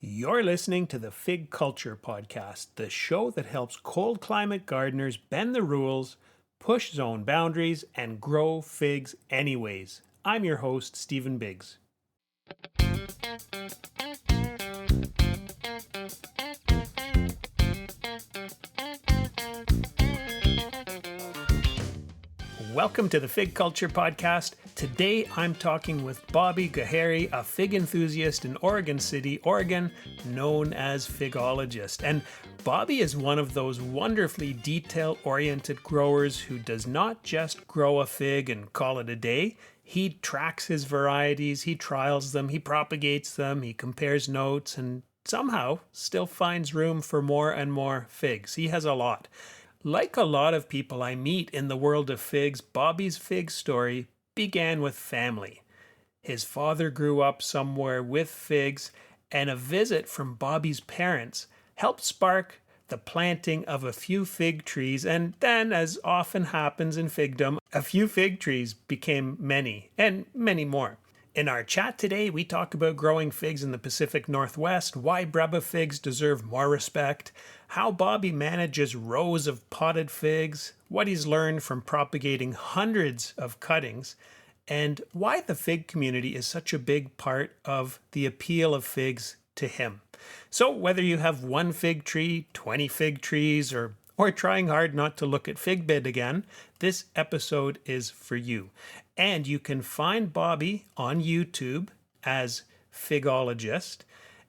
You're listening to the Fig Culture Podcast, the show that helps cold climate gardeners bend the rules, push zone boundaries, and grow figs anyways. I'm your host, Stephen Biggs. Welcome to the Fig Culture Podcast. Today I'm talking with Bobby Ghaheri, a fig enthusiast in Oregon City, Oregon, known as Figologist. And Bobby is one of those wonderfully detail-oriented growers who does not just grow a fig and call it a day. He tracks his varieties, he trials them, he propagates them, he compares notes, and somehow still finds room for more and more figs. He has a lot. Like a lot of people I meet in the world of figs, Bobby's fig story began with family. His father grew up somewhere with figs, and a visit from Bobby's parents helped spark the planting of a few fig trees, and then, as often happens in figdom, a few fig trees became many, and many more. In our chat today, we talk about growing figs in the Pacific Northwest, why breba figs deserve more respect, how Bobby manages rows of potted figs, what he's learned from propagating hundreds of cuttings, and why the fig community is such a big part of the appeal of figs to him. So whether you have one fig tree, 20 fig trees, or trying hard not to look at fig bid again, this episode is for you. And you can find Bobby on YouTube as Figologist,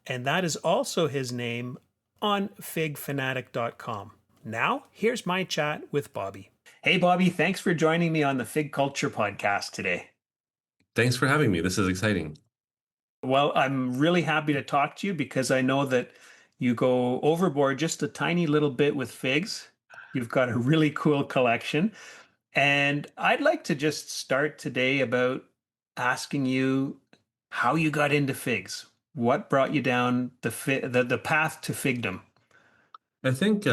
and that is also his name on figfanatic.com. Now, here's my chat with Bobby. Hey, Bobby, thanks for joining me on the Fig Culture Podcast today. Thanks for having me. This is exciting. Well, I'm really happy to talk to you because I know that you go overboard just a tiny little bit with figs. You've got a really cool collection. And I'd like to just start today about asking you how you got into figs. What brought you down the path to figdom? I think,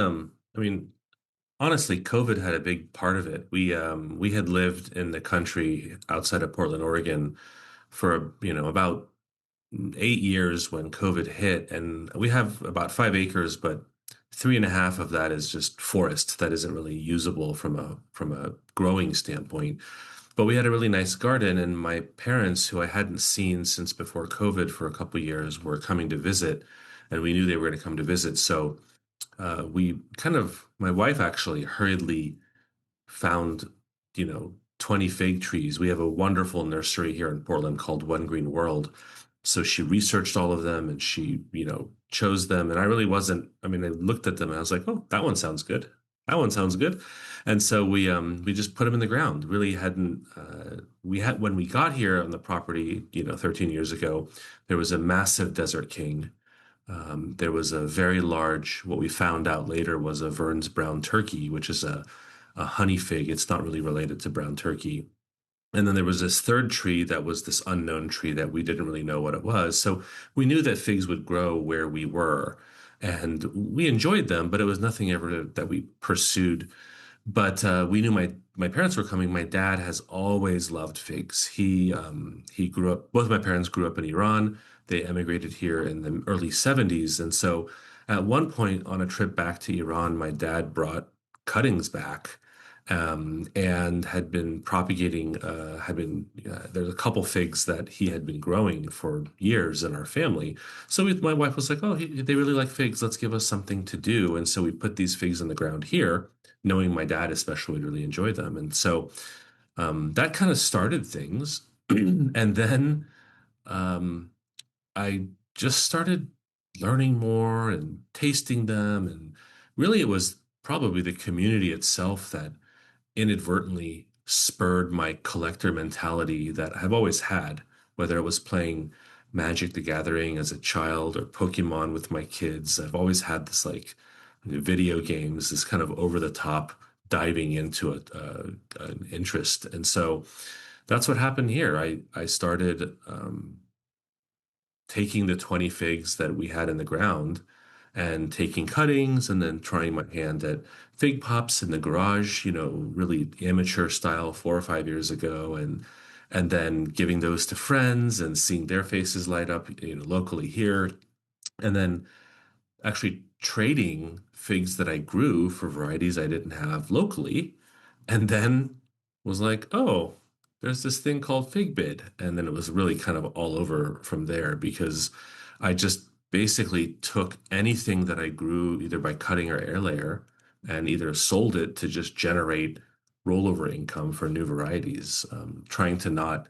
honestly, COVID had a big part of it. We had lived in the country outside of Portland, Oregon for, about 8 years when COVID hit. And we have about 5 acres, but 3.5 of that is just forest that isn't really usable from a growing standpoint. But we had a really nice garden, and my parents, who I hadn't seen since before COVID for a couple of years, were coming to visit, and we knew they were going to come to visit. So my wife actually hurriedly found, 20 fig trees. We have a wonderful nursery here in Portland called One Green World. So she researched all of them and she, chose them. And I really wasn't, I looked at them and I was like, oh, that one sounds good. That one sounds good. And so we just put them in the ground. Really hadn't, when we got here on the property, 13 years ago, there was a massive desert king. There was a very large, what we found out later was a Vern's brown turkey, which is a honey fig. It's not really related to brown turkey. And then there was this third tree that was this unknown tree that we didn't really know what it was. So we knew that figs would grow where we were. And we enjoyed them, but it was nothing ever that we pursued. But we knew my parents were coming. My dad has always loved figs. He grew up. Both of my parents grew up in Iran. They emigrated here in the early 70s, and so at one point on a trip back to Iran, my dad brought cuttings back, and had been propagating. There's a couple figs that he had been growing for years in our family. So my wife was like, "Oh, they really like figs. Let's give us something to do." And so we put these figs in the ground here, knowing my dad especially would really enjoy them. And so that kind of started things. And then um, I just started learning more and tasting them. And really, it was probably the community itself that inadvertently spurred my collector mentality that I've always had, whether it was playing Magic the Gathering as a child or Pokemon with my kids. I've always had this like video games, this kind of over the top diving into an interest. And so that's what happened here. I started taking the 20 figs that we had in the ground and taking cuttings and then trying my hand at fig pops in the garage, really amateur style 4 or 5 years ago, and then giving those to friends and seeing their faces light up, locally here. and then actually trading figs that I grew for varieties I didn't have locally, and then was like, oh, there's this thing called fig bid. And then it was really kind of all over from there because I just basically took anything that I grew either by cutting or air layer and either sold it to just generate rollover income for new varieties, trying to not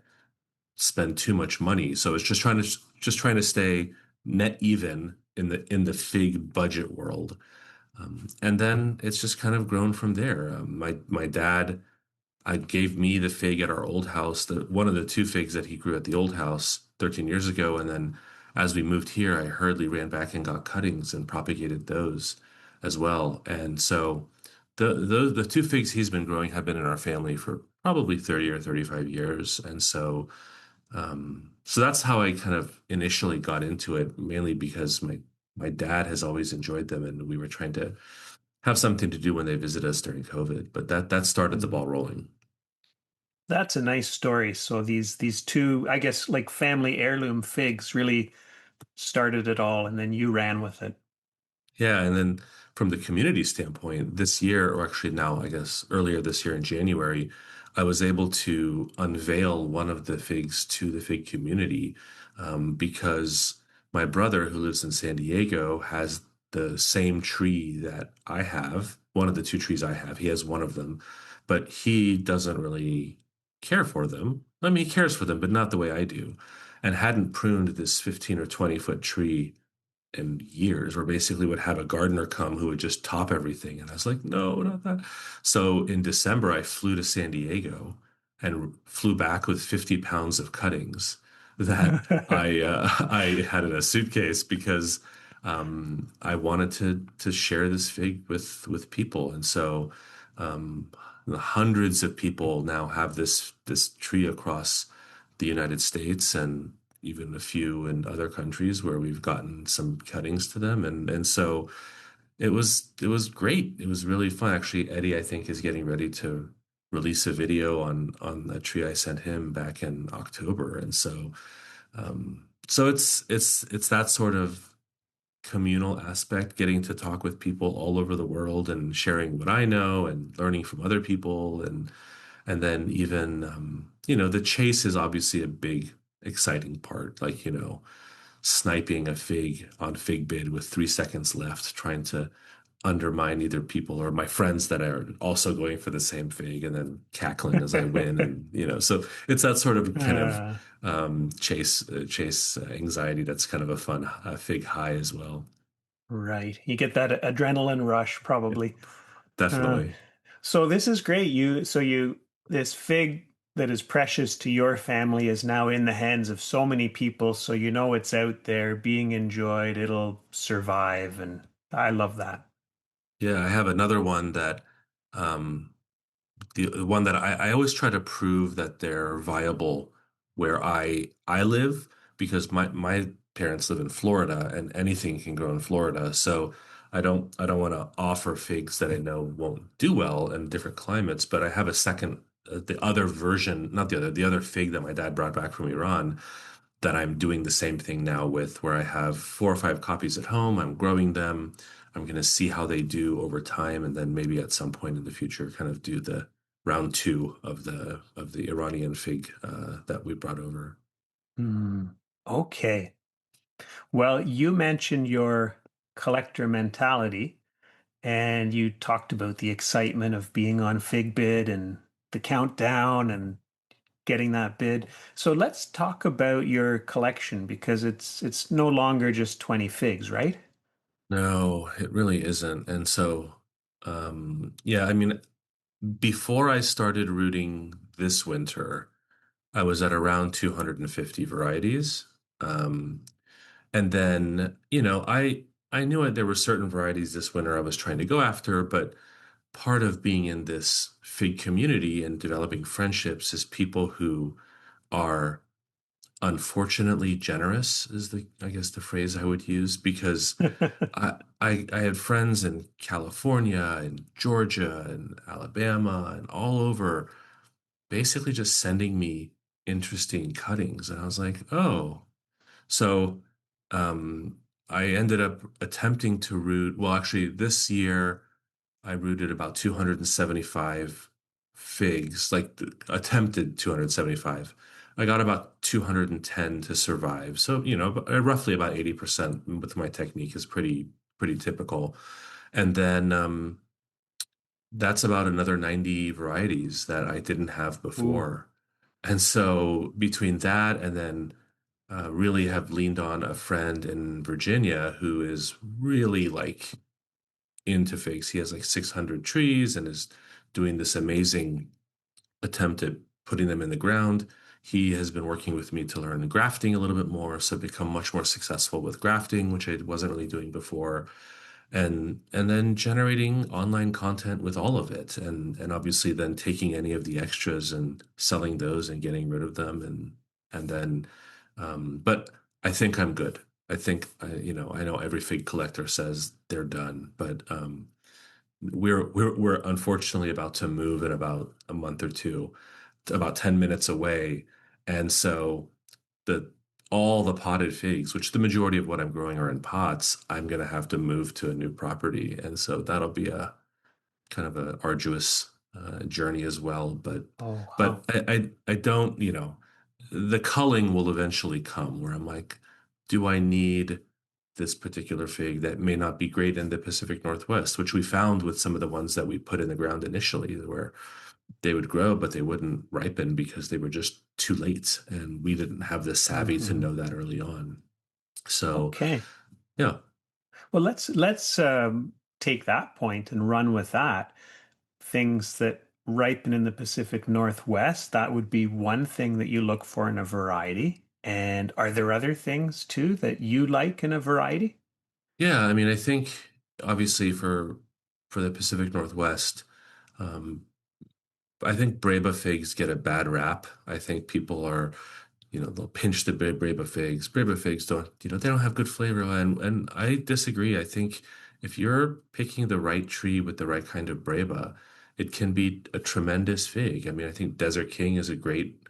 spend too much money. So it's just trying to stay net even in the fig budget world. And then it's just kind of grown from there. My dad gave me the fig at our old house, one of the two figs that he grew at the old house 13 years ago. And then as we moved here, I hurriedly ran back and got cuttings and propagated those as well. And so the two figs he's been growing have been in our family for probably 30 or 35 years. And so that's how I kind of initially got into it, mainly because my dad has always enjoyed them, and we were trying to have something to do when they visit us during COVID. But that started the Mm. ball rolling. That's a nice story. So these two, I guess, like family heirloom figs really started it all, and then you ran with it. Yeah, and then from the community standpoint, this year, or actually now, I guess earlier this year in January, I was able to unveil one of the figs to the fig community because my brother, who lives in San Diego, has the same tree that I have, one of the two trees I have. He has one of them, but he doesn't really care for them. I mean, he cares for them, but not the way I do, and hadn't pruned this 15 or 20-foot tree in years, where basically would have a gardener come who would just top everything. And I was like, no, not that. So in December, I flew to San Diego and flew back with 50 pounds of cuttings that I had in a suitcase because I wanted to share this fig with people. And so um, hundreds of people now have this tree across the United States, and even a few in other countries where we've gotten some cuttings to them. And so it was great. It was really fun. Actually, Eddie, I think, is getting ready to release a video on a tree I sent him back in October. And so it's that sort of communal aspect, getting to talk with people all over the world and sharing what I know and learning from other people. And then even, the chase is obviously a big, exciting part. Like, sniping a fig on fig bid with 3 seconds left, trying to undermine either people or my friends that are also going for the same fig, and then cackling as I win. And, so it's that sort of kind of Uh, chase anxiety. That's kind of a fun fig high as well. right. You get that adrenaline rush Yeah, probably. Uh, definitely. so this is great. This fig that is precious to your family is now in the hands of so many people. So you know it's out there being enjoyed. It'll survive. And I love that. Yeah, I have another one that um, the one that I always try to prove that they're viable where I live, because my parents live in Florida and anything can grow in Florida. So I don't want to offer figs that I know won't do well in different climates. But I have a second, the other version, not the other fig that my dad brought back from Iran, that I'm doing the same thing now with, where I have 4 or 5 copies at home. I'm growing them. I'm going to see how they do over time, and then maybe at some point in the future, kind of do the round two of the Iranian fig that we brought over. Hmm. Okay. Well, you mentioned your collector mentality, and you talked about the excitement of being on Figbid and the countdown and getting that bid. So let's talk about your collection because it's no longer just 20 figs, right? No, it really isn't. And so, yeah, I mean, before I started rooting this winter, I was at around 250 varieties. Um, And then, I knew there were certain varieties this winter I was trying to go after, but part of being in this fig community and developing friendships is people who are unfortunately generous, is I guess the phrase I would use, because I had friends in California and Georgia and Alabama and all over, basically just sending me interesting cuttings. And I was like, oh. So, um, I ended up attempting to root, well, actually, this year I rooted about 275 figs, like attempted 275. I got about 210 to survive. So, roughly about 80% with my technique is pretty typical. And then that's about another 90 varieties that I didn't have Ooh. before. And so between that and then really have leaned on a friend in Virginia who is really like into figs. He has like 600 trees and is doing this amazing attempt at putting them in the ground. He has been working with me to learn grafting a little bit more, so become much more successful with grafting, which I wasn't really doing before. And then generating online content with all of it, and obviously then taking any of the extras and selling those and getting rid of them, and then but I think I'm good. I think I know every fig collector says they're done, but we're unfortunately about to move in about a month or two, about 10 minutes away. And so the all the potted figs, which the majority of what I'm growing are in pots, I'm gonna have to move to a new property. And so that'll be a kind of a arduous journey as well. But Oh, but wow. I don't, the culling will eventually come where I'm like, do I need this particular fig that may not be great in the Pacific Northwest, which we found with some of the ones that we put in the ground initially, where they would grow, but they wouldn't ripen because they were just too late. And we didn't have the savvy to Hmm. know that early on. So, Okay. yeah. Well, let's take that point and run with that. Things that ripen in the Pacific Northwest, that would be one thing that you look for in a variety. And are there other things too that you like in a variety? Yeah. I mean, I think obviously for the Pacific Northwest, um, I think breba figs get a bad rap. I think people are, they'll pinch the breba figs. Breba figs don't, they don't have good flavor. And I disagree. I think if you're picking the right tree with the right kind of breba, it can be a tremendous fig. I mean, I think Desert King is a great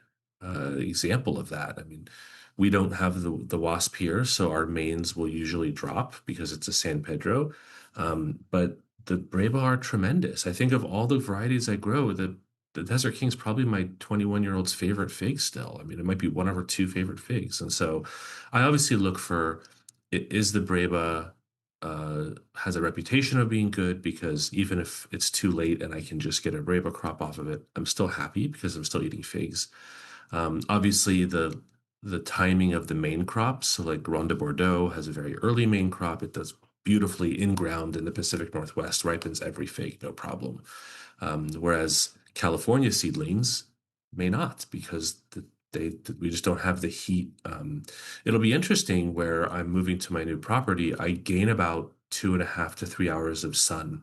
example of that. I mean, we don't have the wasp here, so our mains will usually drop because it's a San Pedro. But the breba are tremendous. I think of all the varieties I grow, the Desert King's probably my 21-year-old's favorite fig still. I mean, it might be one of her two favorite figs. And so I obviously look for is the Breba has a reputation of being good because even if it's too late and I can just get a Breba crop off of it, I'm still happy because I'm still eating figs. Obviously the timing of the main crops, so like Ronde de Bordeaux has a very early main crop. It does beautifully in ground in the Pacific Northwest, ripens every fig, no problem. Whereas California seedlings may not because we just don't have the heat. It'll be interesting where I'm moving to my new property. I gain about 2.5 to 3 hours of sun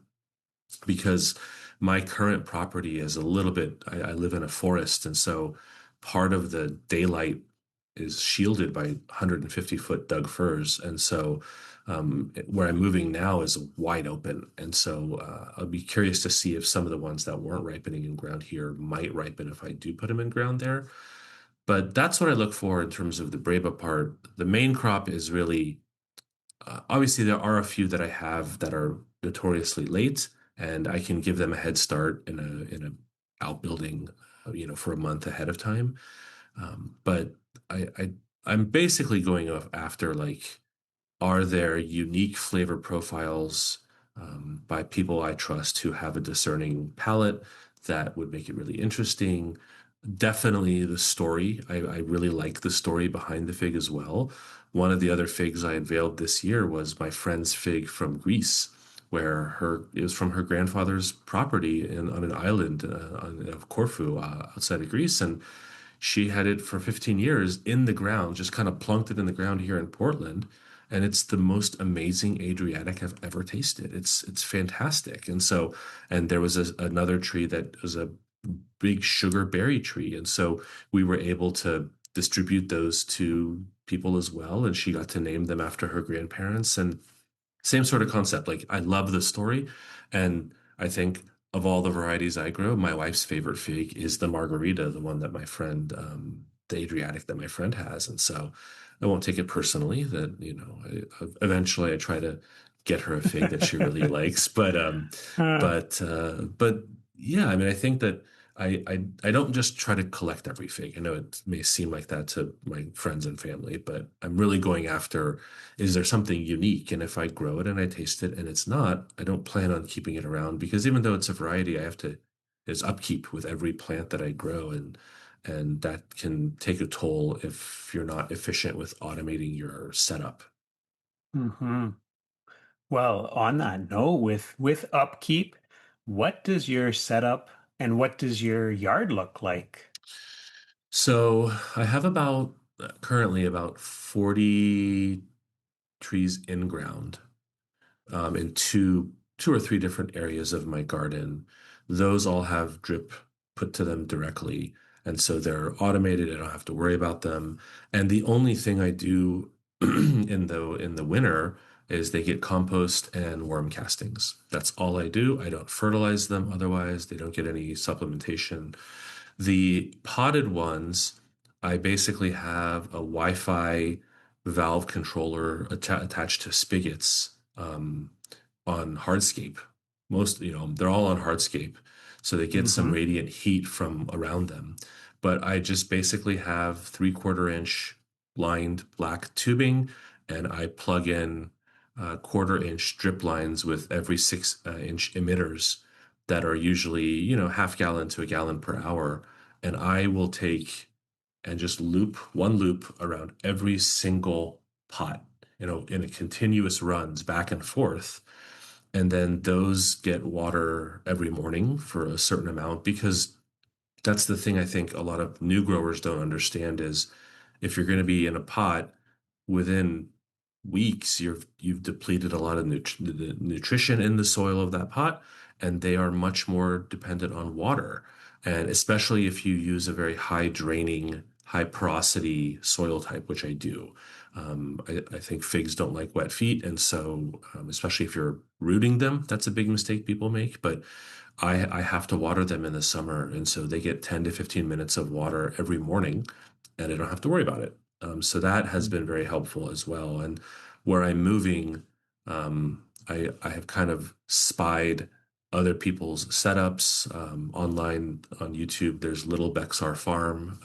because my current property is a little bit, I live in a forest. And so part of the daylight is shielded by 150-foot Doug firs. And so where I'm moving now is wide open. And so I'll be curious to see if some of the ones that weren't ripening in ground here might ripen if I do put them in ground there. But that's what I look for in terms of the Breba part. The main crop is really obviously, there are a few that I have that are notoriously late, and I can give them a head start in a outbuilding, for a month ahead of time. But I'm basically going after like, are there unique flavor profiles by people I trust who have a discerning palate that would make it really interesting? Definitely the story. I really like the story behind the fig as well. One of the other figs I unveiled this year was my friend's fig from Greece, where it was from her grandfather's property on an island of Corfu outside of Greece, and she had it for 15 years in the ground, just kind of plunked it in the ground here in Portland, and it's the most amazing Adriatic I've ever tasted. It's fantastic, and there was another tree that was a big sugar berry tree. And so we were able to distribute those to people as well. And she got to name them after her grandparents. And same sort of concept. Like I love the story. And I think of all the varieties I grow, my wife's favorite fig is the margarita, the one that my friend, the Adriatic that my friend has. And so I won't take it personally that, eventually I try to get her a fig that she really likes. Uh, But yeah, I mean, I think that I don't just try to collect every fig. I know it may seem like that to my friends and family, but I'm really going after, is there something unique? And if I grow it and I taste it and it's not, I don't plan on keeping it around because even though it's a variety, there's upkeep with every plant that I grow, and that can take a toll if you're not efficient with automating your setup. mhm. Well, on that note, with upkeep, what does your setup and what does your yard look like? So I have currently about 40 trees in ground, in two or three different areas of my garden. Those all have drip put to them directly, and so they're automated. I don't have to worry about them. And the only thing I do in the winter is they get compost and worm castings. That's all I do. I don't fertilize them otherwise. They don't get any supplementation. The potted ones, I basically have a Wi-Fi valve controller attached to spigots, on hardscape. They're all on hardscape, so they get some Hmm. radiant heat from around them. But I just basically have 3/4 inch lined black tubing, and I plug in 1/4 inch drip lines with every 6 inch emitters that are usually, half gallon to a gallon per hour. And I will take and just loop one loop around every single pot, in a continuous runs back and forth. And then those get water every morning for a certain amount because that's the thing I think a lot of new growers don't understand is if you're going to be in a pot within weeks, you've depleted a lot of the nutrition in the soil of that pot, and they are much more dependent on water. And especially if you use a very high draining, high porosity soil type, which I do. I think figs don't like wet feet, and so especially if you're rooting them, that's a big mistake people make. But I have to water them in the summer, and so they get 10 to 15 minutes of water every morning, and I don't have to worry about it. So that has been very helpful as well. And where I'm moving, I have kind of spied other people's setups online on YouTube. There's Little Bexar Farm.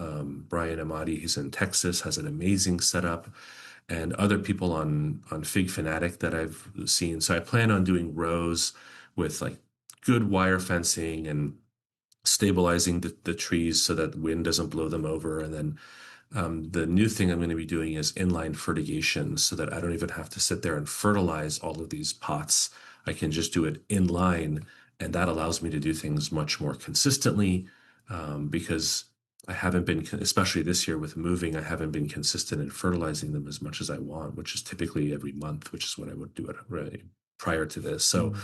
Brian Amati, he's in Texas, has an amazing setup, and other people on Fig Fanatic that I've seen. So I plan on doing rows with like good wire fencing and stabilizing the trees so that wind doesn't blow them over. And then the new thing I'm going to be doing is inline fertigation so that I don't even have to sit there and fertilize all of these pots. I can just do it inline, and that allows me to do things much more consistently because I haven't been, especially this year with moving, I haven't been consistent in fertilizing them as much as I want, which is typically every month, which is what I would do it right prior to this. So Mm.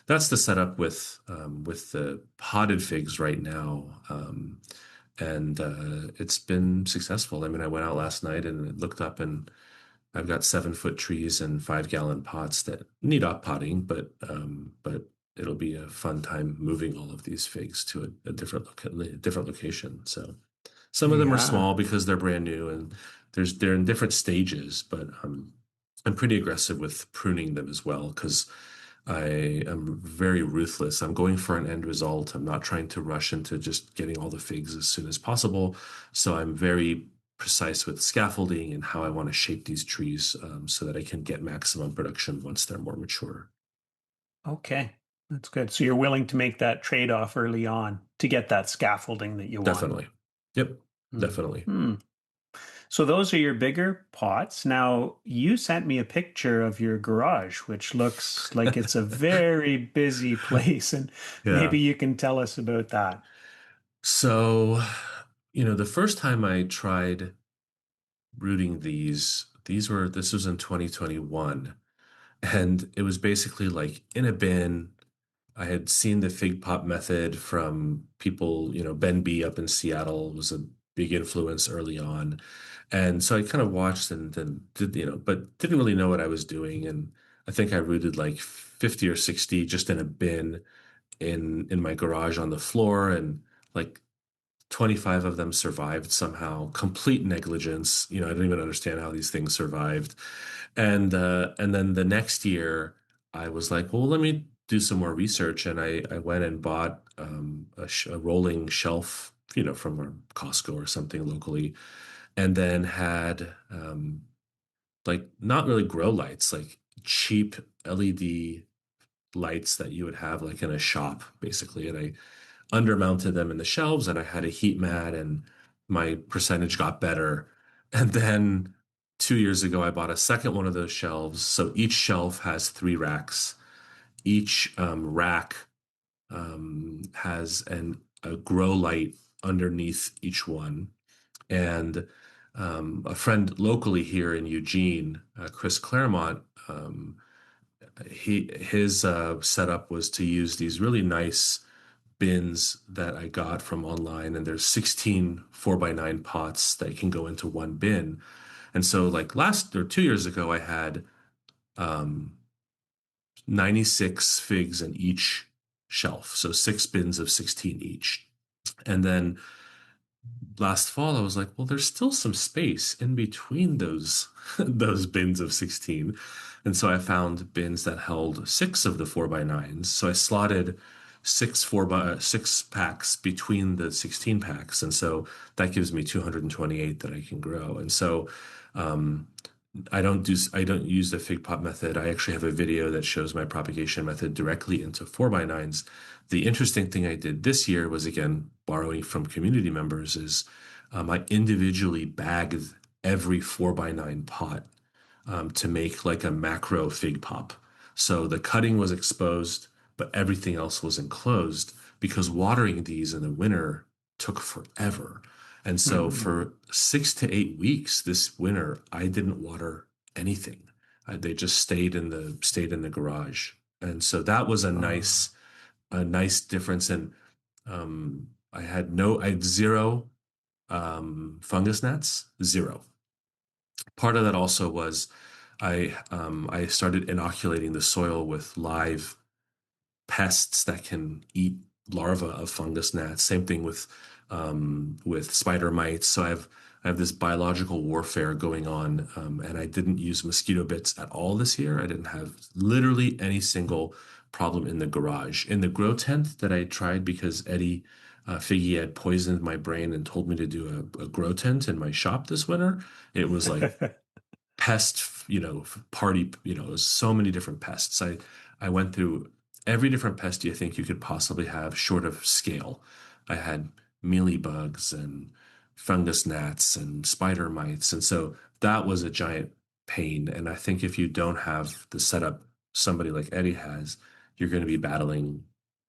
that's the setup with the potted figs right now. And it's been successful. I mean, I went out last night and looked up, and I've got 7-foot trees and 5-gallon pots that need up potting, but it'll be a fun time moving all of these figs to a different location. So some of them are Yeah. small because they're brand new, and they're in different stages, but I'm pretty aggressive with pruning them as well because I am very ruthless. I'm going for an end result. I'm not trying to rush into just getting all the figs as soon as possible. So I'm very precise with scaffolding and how I want to shape these trees so that I can get maximum production once they're more mature. Okay. That's good. So you're willing to make that trade-off early on to get that scaffolding that you want. Definitely. Yep, definitely. Hmm. So those are your bigger pots. Now, you sent me a picture of your garage, which looks like it's a very busy place, and Yeah. maybe you can tell us about that. So, the first time I tried rooting this was in 2021. And it was basically like in a bin. I had seen the fig pop method from people, Ben B up in Seattle was a big influence early on. And so I kind of watched and then did, but didn't really know what I was doing. And I think I rooted like 50 or 60 just in a bin in my garage on the floor. And like 25 of them survived somehow. Complete negligence. I don't even understand how these things survived. And then the next year, I was like, well, let me do some more research, and I went and bought a rolling shelf, from a Costco or something locally, and then had like not really grow lights, like cheap LED lights that you would have like in a shop, basically. And I undermounted them in the shelves, and I had a heat mat, and my percentage got better. And then 2 years ago, I bought a second one of those shelves. So each shelf has three racks. Each rack has a grow light underneath each one. And a friend locally here in Eugene, Chris Claremont, his setup was to use these really nice bins that I got from online, and there's 16 4x9 pots that can go into one bin. And so, like last or 2 years ago, I had um, 96 figs in each shelf, so six bins of 16 each. And then last fall, I was like, well, there's still some space in between those those bins of 16. And so I found bins that held six of the 4x9s. So I slotted six packs between the 16 packs. And so that gives me 228 that I can grow. And so um, I don't use the fig pot method. I actually have a video that shows my propagation method directly into 4x9s. The interesting thing I did this year was, again, borrowing from community members, is I individually bagged every 4x9 pot to make like a macro fig pop. So the cutting was exposed, but everything else was enclosed, because watering these in the winter took forever. And so Hmm. for 6 to 8 weeks this winter, I didn't water anything. They just stayed in the garage. And so that was Oh. a nice difference. And I had zero fungus gnats, zero. Part of that also was I started inoculating the soil with live pests that can eat larvae of fungus gnats. Same thing with spider mites. So I have this biological warfare going on, and I didn't use mosquito bits at all this year. I didn't have literally any single problem in the garage. In the grow tent that I tried, because Eddie Figgy had poisoned my brain and told me to do a grow tent in my shop this winter. It was like pest, party, it was so many different pests. I went through every different pest you think you could possibly have, short of scale. I had mealy bugs and fungus gnats and spider mites. And so that was a giant pain. And I think if you don't have the setup somebody like Eddie has, you're going to be battling,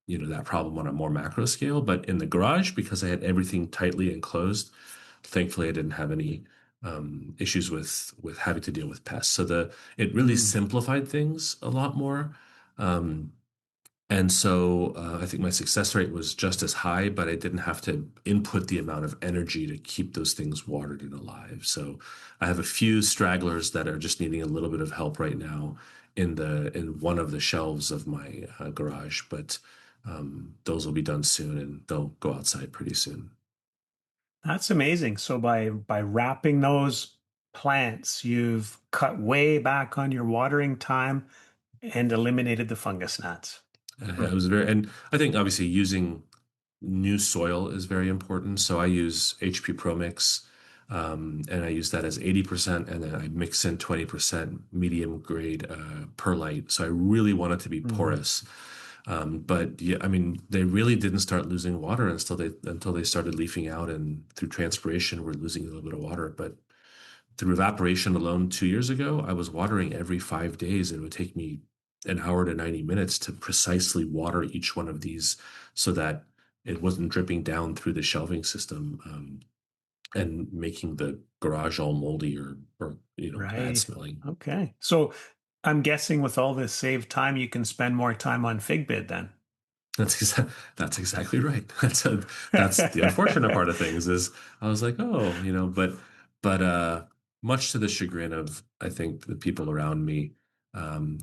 that problem on a more macro scale. But in the garage, because I had everything tightly enclosed, thankfully I didn't have any issues with having to deal with pests. So it really Hmm. simplified things a lot more. Um, and so I think my success rate was just as high, but I didn't have to input the amount of energy to keep those things watered and alive. So I have a few stragglers that are just needing a little bit of help right now in one of the shelves of my garage, but those will be done soon, and they'll go outside pretty soon. That's amazing. So by wrapping those plants, you've cut way back on your watering time and eliminated the fungus gnats. Hmm. It was very, and I think obviously using new soil is very important. So I use HP Pro Mix, and I use that as 80%, and then I mix in 20% medium grade perlite. So I really want it to be Hmm. porous. But yeah, I mean, they really didn't start losing water until they started leafing out, and through transpiration, we're losing a little bit of water. But through evaporation alone, 2 years ago, I was watering every 5 days. It would take me an hour to 90 minutes to precisely water each one of these so that it wasn't dripping down through the shelving system, and making the garage all moldy or bad Right. smelling. Okay. So I'm guessing with all this saved time, you can spend more time on fig bid then. That's exactly right. That's the unfortunate part of things, is I was like, oh, but much to the chagrin of, I think, the people around me, um,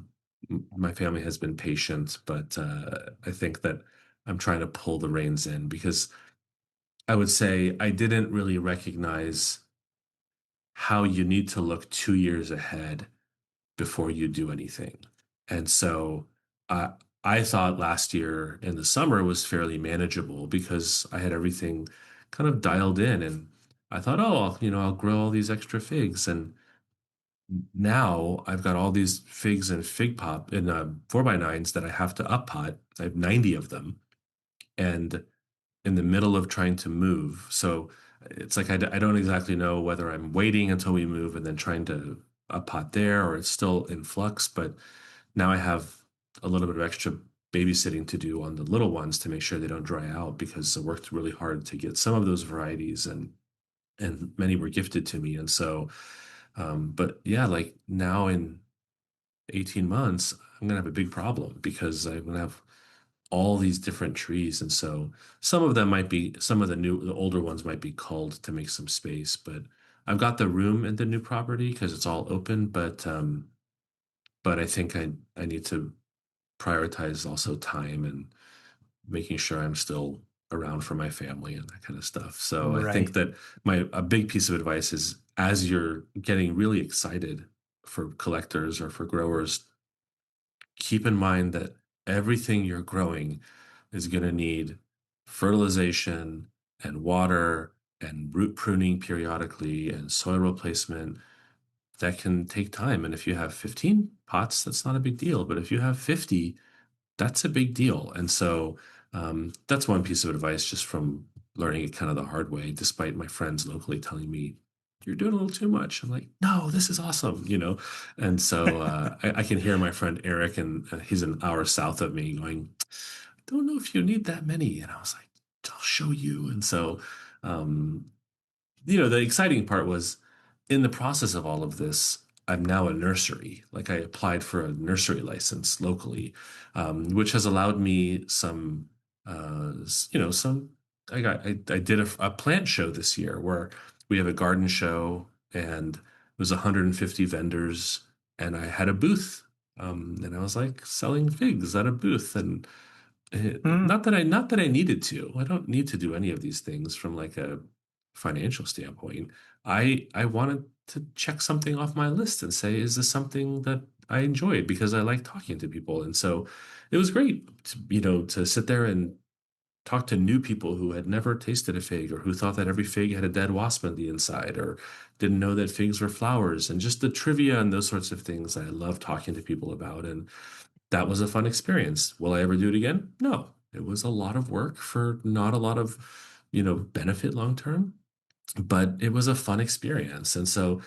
my family has been patient, but I think that I'm trying to pull the reins in, because I would say I didn't really recognize how you need to look 2 years ahead before you do anything. And so uh, I thought last year in the summer was fairly manageable because I had everything kind of dialed in. And I thought, oh, I'll grow all these extra figs. And now I've got all these figs and fig pop in 4x9s that I have to up pot. I have 90 of them. And in the middle of trying to move. So it's like I don't exactly know whether I'm waiting until we move and then trying to up pot there, or it's still in flux. But now I have a little bit of extra babysitting to do on the little ones to make sure they don't dry out because I worked really hard to get some of those varieties, and many were gifted to me. And so, but yeah, like now in 18 months, I'm gonna have a big problem because I'm gonna have all these different trees. And so some of them might be, some of the older ones might be culled to make some space, but I've got the room in the new property because it's all open. But I think I need to prioritize also time and making sure I'm still around for my family and that kind of stuff. So I think Right. that a big piece of advice is as you're getting really excited for collectors or for growers, keep in mind that everything you're growing is going to need fertilization and water and root pruning periodically and soil replacement. That can take time. And if you have 15 pots, that's not a big deal. But if you have 50, that's a big deal. And so that's one piece of advice just from learning it kind of the hard way, despite my friends locally telling me, you're doing a little too much. I'm like, no, this is awesome. And so I can hear my friend Eric, and he's an hour south of me, going, I don't know if you need that many. And I was like, I'll show you. And so um, the exciting part was in the process of all of this, I'm now a nursery. Like I applied for a nursery license locally, which has allowed me some, some. I did a plant show this year where we have a garden show and it was 150 vendors, and I had a booth, and I was like selling figs at a booth. And Mm. not that I needed to. I don't need to do any of these things from like a financial standpoint. I wanted to check something off my list and say, is this something that I enjoyed because I like talking to people? And so it was great to sit there and talk to new people who had never tasted a fig or who thought that every fig had a dead wasp on the inside or didn't know that figs were flowers, and just the trivia and those sorts of things I love talking to people about. And that was a fun experience. Will I ever do it again? No. It was a lot of work for not a lot of, benefit long term, but it was a fun experience. And so,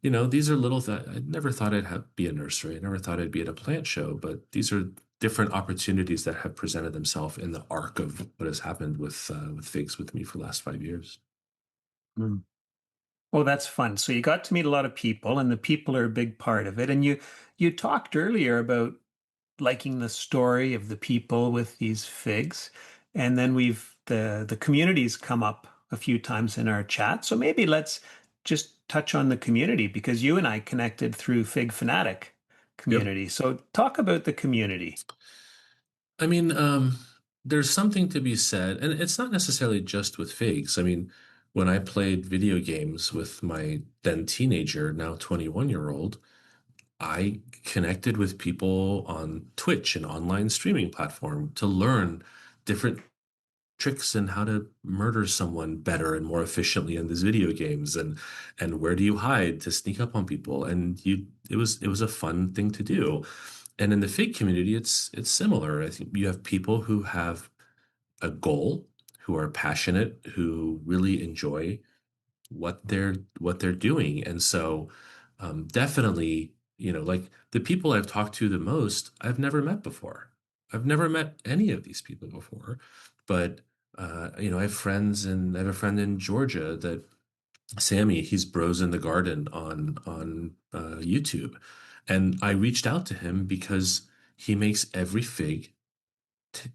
these are little that I never thought I'd be a nursery. I never thought I'd be at a plant show, but these are different opportunities that have presented themselves in the arc of what has happened with figs with me for the last 5 years. Mm. Oh, that's fun. So you got to meet a lot of people, and the people are a big part of it. And you talked earlier about liking the story of the people with these figs. And then we've the communities come up a few times in our chat. So maybe let's just touch on the community because you and I connected through Fig Fanatic Yep. community. So talk about the community. I mean, there's something to be said, and it's not necessarily just with figs. I mean, when I played video games with my then teenager, now 21-year-old, I connected with people on Twitch, an online streaming platform, to learn different tricks and how to murder someone better and more efficiently in these video games, and where do you hide to sneak up on people. And it was a fun thing to do. And in the fig community, it's similar. I think you have people who have a goal, who are passionate, who really enjoy what they're doing. And so definitely, like the people I've talked to the most, I've never met before. I've never met any of these people before. But I have a friend in Georgia that Sammy, he's Bros in the Garden on YouTube. And I reached out to him because he makes every fig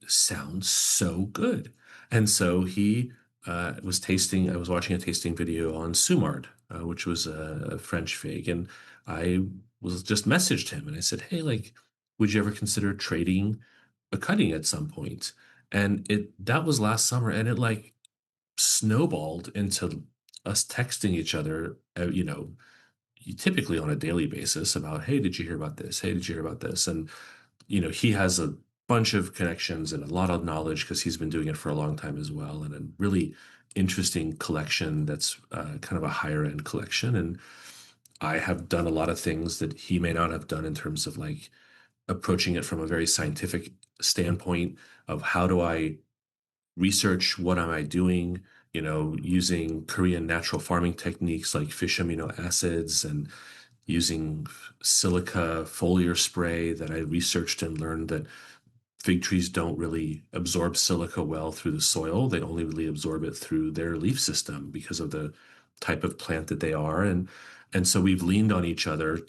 sounds so good. And so he was tasting, I was watching a tasting video on Sumard, which was a French fig. And I was just messaged him and I said, hey, like, would you ever consider trading a cutting at some point? And that was last summer. And it like snowballed into us texting each other, typically on a daily basis about, hey, did you hear about this? Hey, did you hear about this? And, he has a bunch of connections and a lot of knowledge because he's been doing it for a long time as well. And a really interesting collection that's kind of a higher end collection. And I have done a lot of things that he may not have done in terms of like approaching it from a very scientific standpoint of how do I research what am I doing, using Korean natural farming techniques like fish amino acids and using silica foliar spray that I researched and learned that fig trees don't really absorb silica well through the soil. They only really absorb it through their leaf system because of the type of plant that they are. And so we've leaned on each other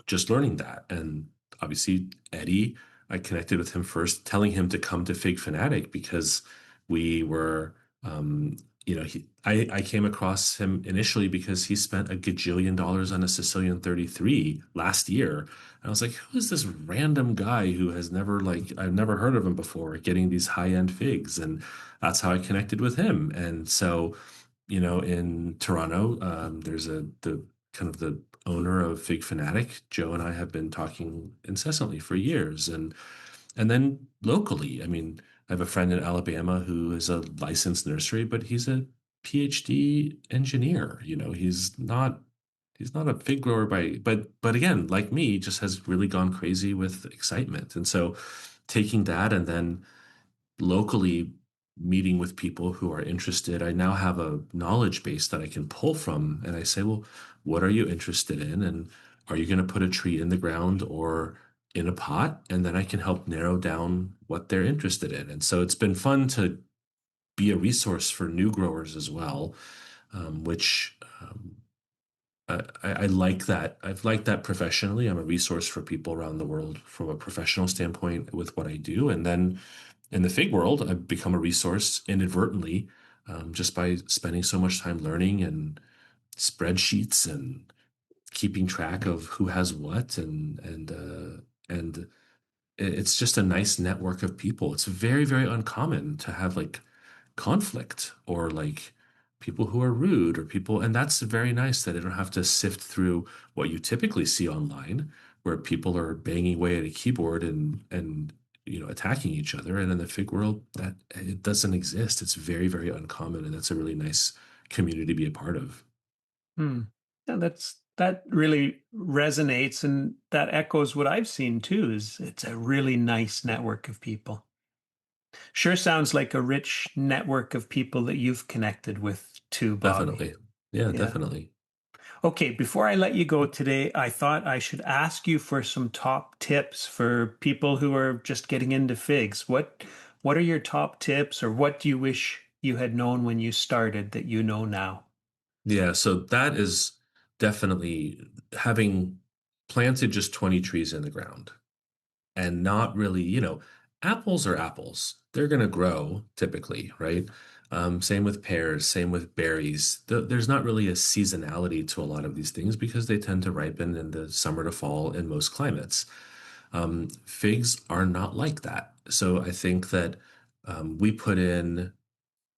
just learning that. And obviously, Eddie, I connected with him first, telling him to come to Fig Fanatic because we were, I came across him initially because he spent a gajillion dollars on a Sicilian 33 last year. And I was like, who is this random guy who has never, like, I've never heard of him before getting these high-end figs? And that's how I connected with him. And so, in Toronto, there's the kind of the owner of Fig Fanatic. Joe and I have been talking incessantly for years, and then locally, I mean, I have a friend in Alabama who is a licensed nursery, but he's a PhD engineer. He's not a fig grower but again, like me, just has really gone crazy with excitement. And so taking that and then locally meeting with people who are interested, I now have a knowledge base that I can pull from. And I say, well, what are you interested in? And are you going to put a tree in the ground or in a pot? And then I can help narrow down what they're interested in. And so it's been fun to be a resource for new growers as well, which I like that. I've liked that professionally. I'm a resource for people around the world from a professional standpoint with what I do. And then in the fig world, I've become a resource inadvertently, just by spending so much time learning and spreadsheets and keeping track of who has what and it's just a nice network of people. It's very, very uncommon to have like conflict or like people who are rude or people, and that's very nice that I don't have to sift through what you typically see online, where people are banging away at a keyboard and attacking each other. And in the fig world, that it doesn't exist. It's very, very uncommon, and that's a really nice community to be a part of. Hmm. Yeah, that really resonates, and that echoes what I've seen too. Is it's a really nice network of people. Sure sounds like a rich network of people that you've connected with too, Bobby. Definitely. Yeah, Yeah. definitely. Okay, before I let you go today, I thought I should ask you for some top tips for people who are just getting into figs. What are your top tips, or what do you wish you had known when you started that you know now? Yeah, so that is definitely having planted just 20 trees in the ground and not really, apples are apples. They're going to grow typically, right? Same with pears, same with berries. There's not really a seasonality to a lot of these things because they tend to ripen in the summer to fall in most climates. Figs are not like that. So I think that we put in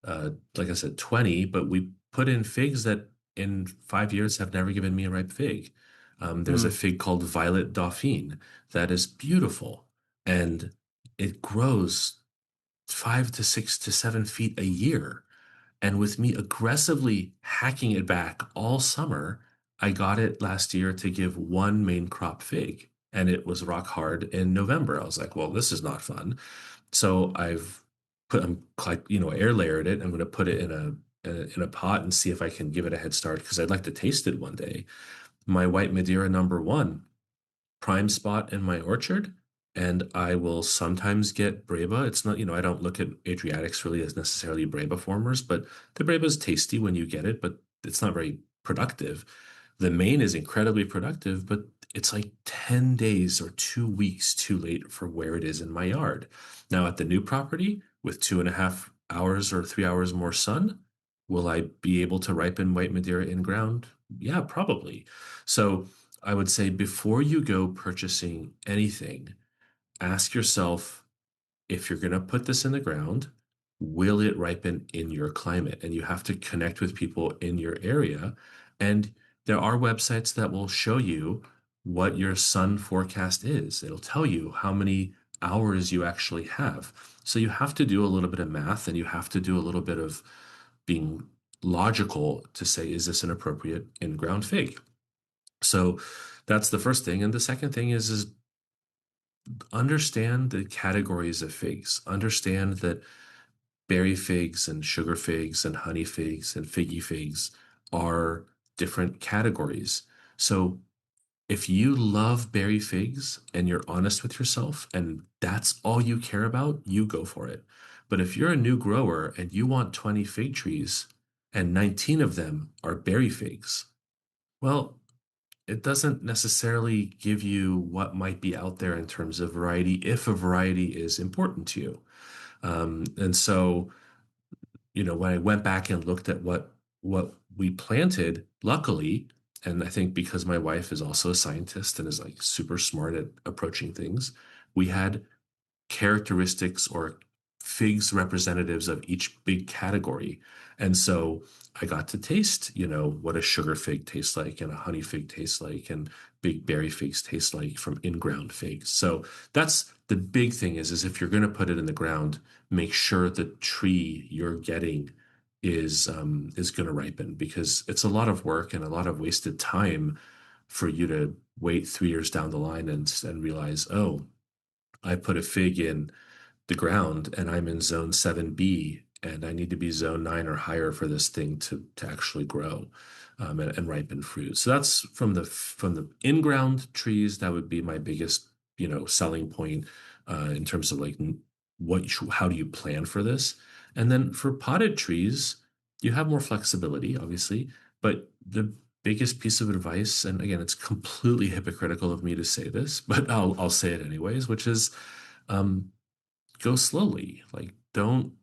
like I said, 20, but we put in figs that in 5 years have never given me a ripe fig. There's a Hmm. fig called Violet Dauphine that is beautiful and it grows 5 to 6 to 7 feet a year. And with me aggressively hacking it back all summer, I got it last year to give one main crop fig. And it was rock hard in November. I was like, well, this is not fun. So I'm like, air layered it. I'm going to put it in a pot and see if I can give it a head start because I'd like to taste it one day. My white Madeira number one, prime spot in my orchard. And I will sometimes get breba. It's not, I don't look at Adriatics really as necessarily breba formers, but the breba is tasty when you get it, but it's not very productive. The main is incredibly productive, but it's like 10 days or 2 weeks too late for where it is in my yard. Now, at the new property with 2.5 hours or 3 hours more sun, will I be able to ripen white Madeira in ground? Yeah, probably. So I would say before you go purchasing anything, ask yourself if you're going to put this in the ground, will it ripen in your climate? And you have to connect with people in your area. And there are websites that will show you what your sun forecast is. It'll tell you how many hours you actually have. So you have to do a little bit of math and you have to do a little bit of being logical to say, is this an appropriate in-ground fig? So that's the first thing. And the second thing is understand the categories of figs. Understand that berry figs and sugar figs and honey figs and figgy figs are different categories. So if you love berry figs and you're honest with yourself and that's all you care about, you go for it. But if you're a new grower and you want 20 fig trees and 19 of them are berry figs, well, it doesn't necessarily give you what might be out there in terms of variety if a variety is important to you. And so when I went back and looked at what we planted, luckily, and I think because my wife is also a scientist and is like super smart at approaching things, we had characteristics or figs representatives of each big category. And so I got to taste, what a sugar fig tastes like and a honey fig tastes like and big berry figs taste like from in-ground figs. So that's the big thing is if you're going to put it in the ground, make sure the tree you're getting is going to ripen because it's a lot of work and a lot of wasted time for you to wait 3 years down the line and realize, oh, I put a fig in the ground and I'm in zone 7B and I need to be zone 9 or higher for this thing to actually grow and ripen fruit. So that's from the in-ground trees, that would be my biggest, selling point in terms of like how do you plan for this? And then for potted trees, you have more flexibility, obviously, but the biggest piece of advice, and again, it's completely hypocritical of me to say this, but I'll say it anyways, which is um, go slowly. Like don't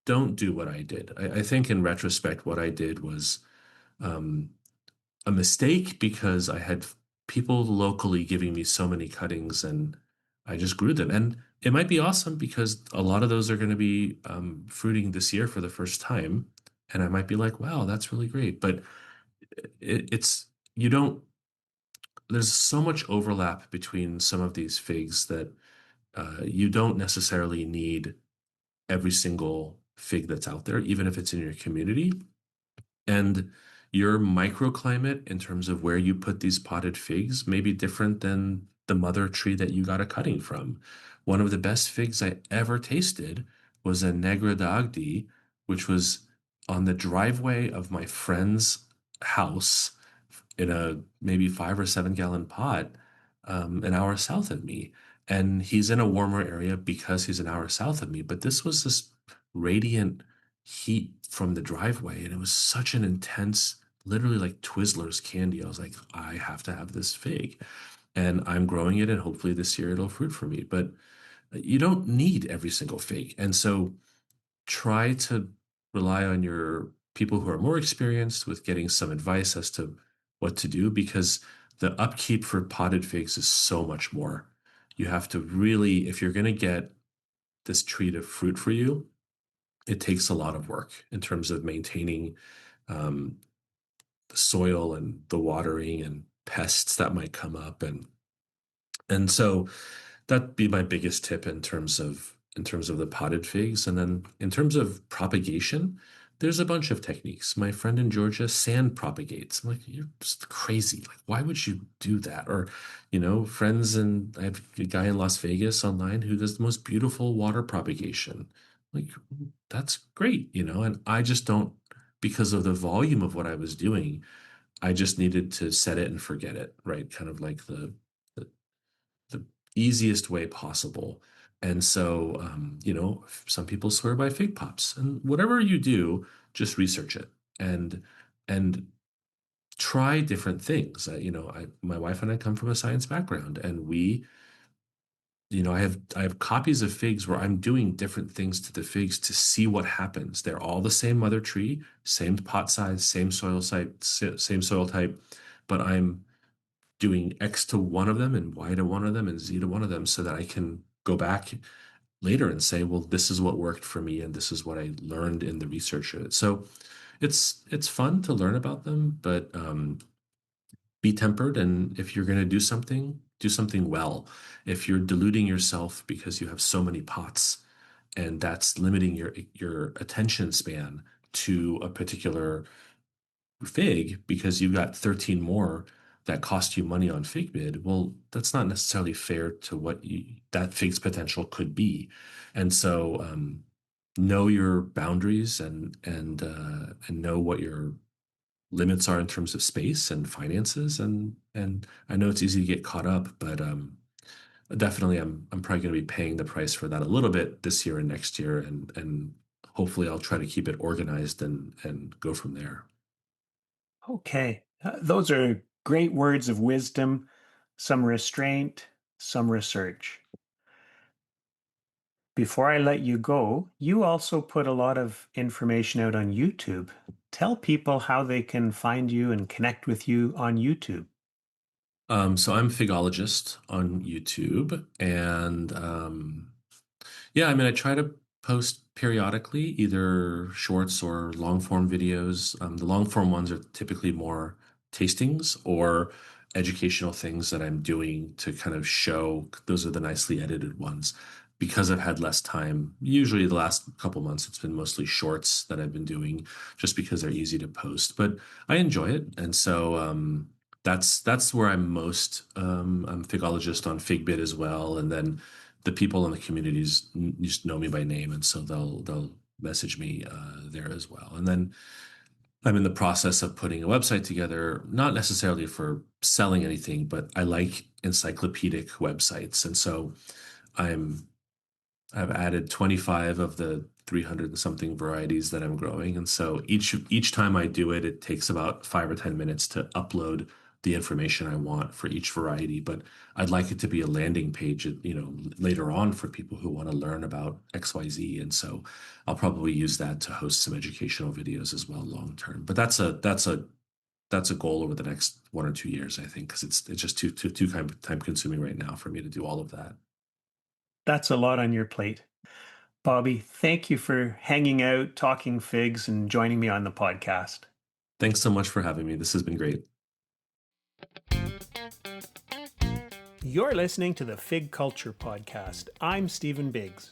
do what I did. I think in retrospect, what I did was um, a mistake because I had people locally giving me so many cuttings and I just grew them. And it might be awesome because a lot of those are going to be fruiting this year for the first time. And I might be like, wow, that's really great. But it's, you don't, there's so much overlap between some of these figs that you don't necessarily need every single fig that's out there, even if it's in your community. And your microclimate in terms of where you put these potted figs may be different than the mother tree that you got a cutting from. One of the best figs I ever tasted was a Negra d'Agdi, which was on the driveway of my friend's house in a maybe 5 or 7 gallon pot, an hour south of me. And he's in a warmer area because he's an hour south of me. But this was this radiant heat from the driveway, and it was such an intense, literally like Twizzlers candy. I was like, I have to have this fig. And I'm growing it, and hopefully this year it'll fruit for me. But you don't need every single fig. And so try to rely on your people who are more experienced with getting some advice as to what to do because the upkeep for potted figs is so much more. You have to really, if you're going to get this tree to fruit for you, it takes a lot of work in terms of maintaining um, the soil and the watering and pests that might come up and so that'd be my biggest tip in terms of the potted figs. And then in terms of propagation, there's a bunch of techniques. My friend in Georgia sand propagates. I'm like, you're just crazy. Like, why would you do that? Or, friends and I have a guy in Las Vegas online who does the most beautiful water propagation. Like, that's great, and I just don't, because of the volume of what I was doing, I just needed to set it and forget it, right? Kind of like the the easiest way possible. And so, some people swear by fig pops, and whatever you do, just research it and try different things. My wife and I come from a science background, and I have copies of figs where I'm doing different things to the figs to see what happens. They're all the same mother tree, same pot size, same soil site, same soil type, but I'm doing X to one of them and Y to one of them and Z to one of them so that I can go back, later and say, well, this is what worked for me and this is what I learned in the research of it. So it's fun to learn about them, but be tempered. And if you're going to do something well. If you're deluding yourself because you have so many pots and that's limiting your attention span to a particular fig because you've got 13 more that cost you money on fig bid, well, that's not necessarily fair to what that fig's potential could be. And so know your boundaries and know what your limits are in terms of space and finances. And I know it's easy to get caught up, but definitely I'm probably going to be paying the price for that a little bit this year and next year, and hopefully I'll try to keep it organized and go from there. Okay. Those are great words of wisdom, some restraint, some research. Before I let you go, you also put a lot of information out on YouTube. Tell people how they can find you and connect with you on YouTube. So I'm Figologist on YouTube, and yeah, I mean, I try to post periodically, either shorts or long form videos. The long form ones are typically more tastings or educational things that I'm doing to kind of show. Those are the nicely edited ones. Because I've had less time, usually the last couple months, it's been mostly shorts that I've been doing just because they're easy to post. But I enjoy it. And so that's where I'm most. I'm Figologist on Figbit as well. And then the people in the communities just know me by name, and so they'll message me there as well. And then I'm in the process of putting a website together, not necessarily for selling anything, but I like encyclopedic websites, and so I'm I've added 25 of the 300 and something varieties that I'm growing. And so each time I do it, it takes about 5 or 10 minutes to upload the information I want for each variety. But I'd like it to be a landing page, later on for people who want to learn about XYZ. And so I'll probably use that to host some educational videos as well long term. But that's a goal over the next 1 or 2 years, I think, because it's just too time consuming right now for me to do all of that. That's a lot on your plate. Bobby, thank you for hanging out, talking figs, and joining me on the podcast. Thanks so much for having me. This has been great. You're listening to the Fig Culture Podcast. I'm Stephen Biggs.